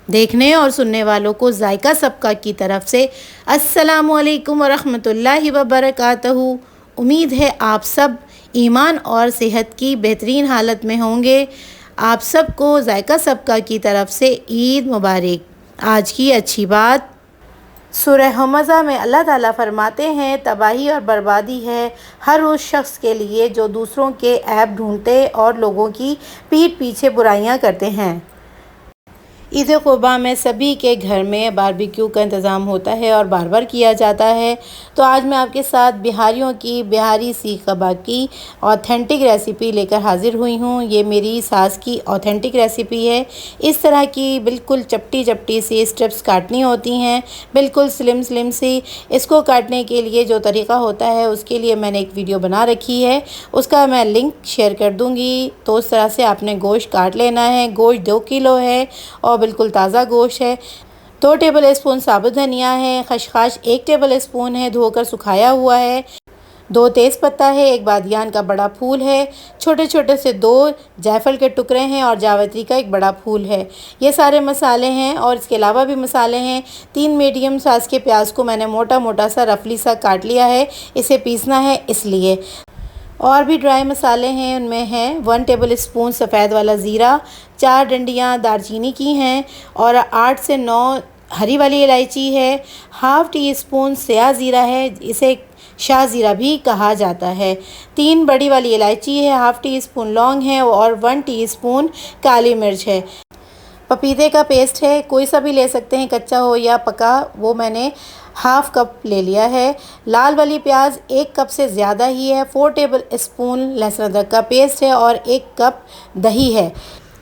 देखने और सुनने वालों को जायका सबका की तरफ से अस्सलामुअलैकुम वरहमतुल्लाहि वबरकातहू। उम्मीद है आप सब ईमान और सेहत की बेहतरीन हालत में होंगे। आप सबको जायका सबका की तरफ से ईद मुबारक। आज की अच्छी बात, सूरह हमज़ा में अल्लाह ताला फरमाते हैं, तबाही और बर्बादी है हर उस शख्स के लिए जो दूसरों के ऐब ढूंढते और लोगों की पीठ पीछे बुराइयां करते हैं। ईद क़ुरबा में सभी के घर में बारबेक्यू का इंतज़ाम होता है और बार बार किया जाता है। तो आज मैं आपके साथ बिहारियों की बिहारी सीख कबाब की ऑथेंटिक रेसिपी लेकर हाज़िर हुई हूँ। ये मेरी सास की ऑथेंटिक रेसिपी है। इस तरह की बिल्कुल चपटी चपटी सी स्ट्रिप्स काटनी होती हैं, बिल्कुल स्लिम स्लिम सी। इसको काटने के लिए जो तरीक़ा होता है उसके लिए मैंने एक वीडियो बना रखी है, उसका मैं लिंक शेयर कर दूँगी। तो उस तरह से आपने गोश्त काट लेना है। गोश्त 2 किलो है और बिल्कुल ताज़ा गोश्त है। 2 टेबल स्पून साबुत धनिया है, खसखस 1 टेबल स्पून है, धोकर सुखाया हुआ है। 2 तेज़पत्ता है, 1 बादियान का बड़ा फूल है, छोटे छोटे से 2 जायफल के टुकड़े हैं और जावित्री का 1 बड़ा फूल है। ये सारे मसाले हैं और इसके अलावा भी मसाले हैं। 3 मीडियम साइज़ के प्याज को मैंने मोटा मोटा सा रफली सा काट लिया है, इसे पीसना है इसलिए। और भी ड्राई मसाले हैं, उनमें हैं 1 टेबल स्पून सफ़ेद वाला ज़ीरा, 4 डंडियाँ दालचीनी की हैं और 8 से 9 हरी वाली इलायची है, हाफ़ टी स्पून सया ज़ीरा है, इसे शाह ज़ीरा भी कहा जाता है, 3 बड़ी वाली इलायची है, हाफ़ टी स्पून लौंग है और 1 टीस्पून काली मिर्च है। पपीते का पेस्ट है, कोई सा भी ले सकते हैं, कच्चा हो या पका, वो मैंने हाफ़ कप ले लिया है। लाल वाली प्याज 1 कप से ज़्यादा ही है। 4 टेबल स्पून लहसुन अदरक का पेस्ट है और 1 कप दही है।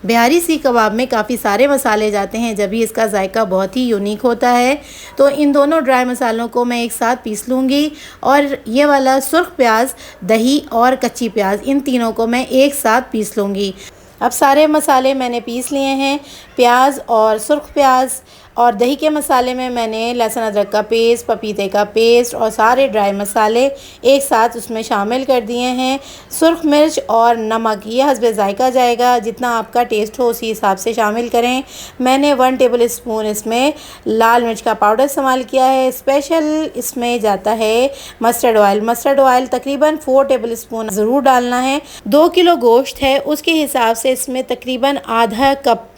बिहारी सीख कबाब में काफ़ी सारे मसाले जाते हैं, जब भी इसका जायका बहुत ही यूनिक होता है। तो इन दोनों ड्राई मसालों को मैं एक साथ पीस लूँगी और ये वाला सुर्ख प्याज, दही और कच्ची प्याज, इन तीनों को मैं एक साथ पीस लूँगी। अब सारे मसाले मैंने पीस लिए हैं। प्याज और सुर्ख प्याज और दही के मसाले में मैंने लहसुन अदरक का पेस्ट, पपीते का पेस्ट और सारे ड्राई मसाले एक साथ उसमें शामिल कर दिए हैं। सुर्ख मिर्च और नमक ये हस्बे ज़ायका जाएगा, जितना आपका टेस्ट हो उसी हिसाब से शामिल करें। मैंने 1 टेबल स्पून इसमें लाल मिर्च का पाउडर इस्तेमाल किया है। स्पेशल इसमें जाता है मस्टर्ड ऑयल। मस्टर्ड ऑयल तकरीबन 4 टेबल स्पून ज़रूर डालना है। 2 किलो गोश्त है, उसके हिसाब से इसमें तकरीबन आधा कप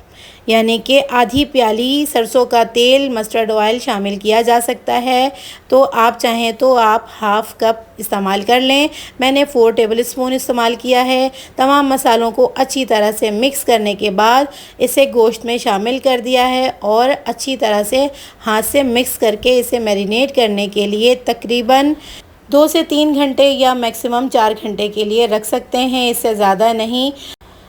यानी कि आधी प्याली सरसों का तेल, मस्टर्ड ऑयल शामिल किया जा सकता है। तो आप चाहें तो आप हाफ़ कप इस्तेमाल कर लें। मैंने 4 टेबल स्पून इस्तेमाल किया है। तमाम मसालों को अच्छी तरह से मिक्स करने के बाद इसे गोश्त में शामिल कर दिया है और अच्छी तरह से हाथ से मिक्स करके इसे मैरिनेट करने के लिए तकरीबन 2 से 3 घंटे या मैक्सिमम 4 घंटे के लिए रख सकते हैं, इससे ज़्यादा नहीं।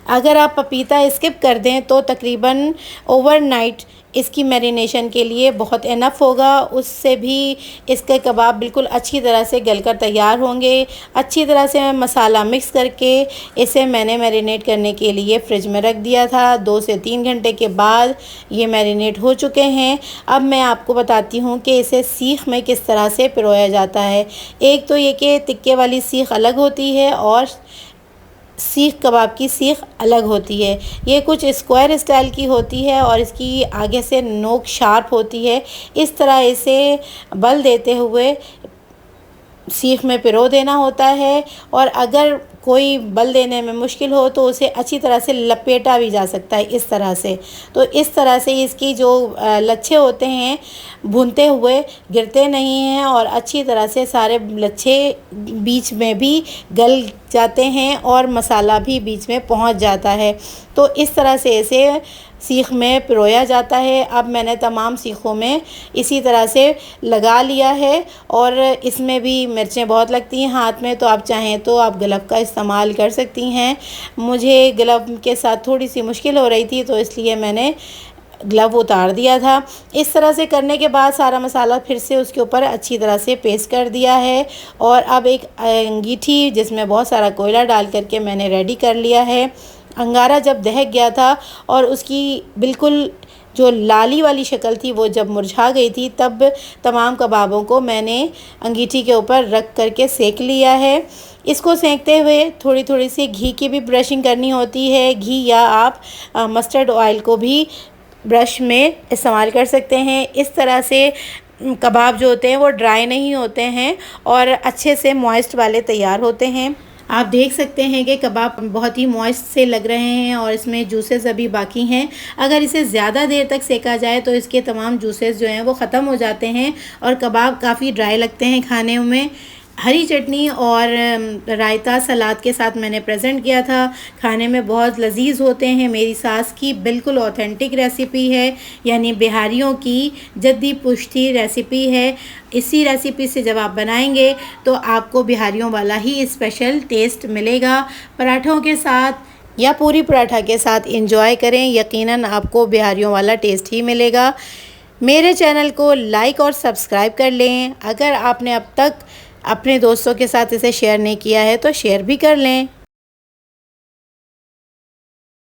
अगर आप पपीता स्किप कर दें तो तकरीबन ओवरनाइट इसकी मैरिनेशन के लिए बहुत इनफ होगा, उससे भी इसके कबाब बिल्कुल अच्छी तरह से गलकर तैयार होंगे। अच्छी तरह से मसाला मिक्स करके इसे मैंने मैरिनेट करने के लिए फ़्रिज में रख दिया था। 2 से 3 घंटे के बाद ये मैरिनेट हो चुके हैं। अब मैं आपको बताती हूँ कि इसे सीख में किस तरह से पिरोया जाता है। एक तो ये कि तिक्के वाली सीख अलग होती है और सीख कबाब की सीख अलग होती है। ये कुछ स्क्वायर स्टाइल की होती है और इसकी आगे से नोक शार्प होती है। इस तरह इसे बल देते हुए सीख में पिरो देना होता है और अगर कोई बल देने में मुश्किल हो तो उसे अच्छी तरह से लपेटा भी जा सकता है इस तरह से। तो इस तरह से इसकी जो लच्छे होते हैं भूनते हुए गिरते नहीं हैं और अच्छी तरह से सारे लच्छे बीच में भी गल जाते हैं और मसाला भी बीच में पहुंच जाता है। तो इस तरह से इसे सीख में पिरोया जाता है। अब मैंने तमाम सीखों में इसी तरह से लगा लिया है और इसमें भी मिर्चें बहुत लगती हैं हाथ में, तो आप चाहें तो आप ग्लव का इस्तेमाल कर सकती हैं। मुझे ग्लव के साथ थोड़ी सी मुश्किल हो रही थी तो इसलिए मैंने ग्लव उतार दिया था। इस तरह से करने के बाद सारा मसाला फिर से उसके ऊपर अच्छी तरह से पेस्ट कर दिया है और अब एक अंगीठी जिसमें बहुत सारा कोयला डाल करके मैंने रेडी कर लिया है। अंगारा जब दहक गया था और उसकी बिल्कुल जो लाली वाली शक्ल थी वो जब मुरझा गई थी, तब तमाम कबाबों को मैंने अंगीठी के ऊपर रख करके सेक लिया है। इसको सेकते हुए थोड़ी थोड़ी सी घी की भी ब्रशिंग करनी होती है। घी या आप मस्टर्ड ऑयल को भी ब्रश में इस्तेमाल कर सकते हैं। इस तरह से कबाब जो होते हैं वो ड्राई नहीं होते हैं और अच्छे से मॉइस्ट वाले तैयार होते हैं। आप देख सकते हैं कि कबाब बहुत ही मॉइस्ट से लग रहे हैं और इसमें जूसेस अभी बाकी हैं। अगर इसे ज़्यादा देर तक सेका जाए तो इसके तमाम जूसेस जो हैं वो ख़त्म हो जाते हैं और कबाब काफ़ी ड्राई लगते हैं खाने में। हरी चटनी और रायता सलाद के साथ मैंने प्रेजेंट किया था। खाने में बहुत लजीज होते हैं। मेरी सास की बिल्कुल ऑथेंटिक रेसिपी है, यानी बिहारियों की जद्दी पुश्ती रेसिपी है। इसी रेसिपी से जब आप बनाएंगे तो आपको बिहारियों वाला ही स्पेशल टेस्ट मिलेगा। पराठों के साथ या पूरी पराठा के साथ इंजॉय करें, यकीनन आपको बिहारियों वाला टेस्ट ही मिलेगा। मेरे चैनल को लाइक और सब्सक्राइब कर लें। अगर आपने अब तक अपने दोस्तों के साथ इसे शेयर नहीं किया है तो शेयर भी कर लें।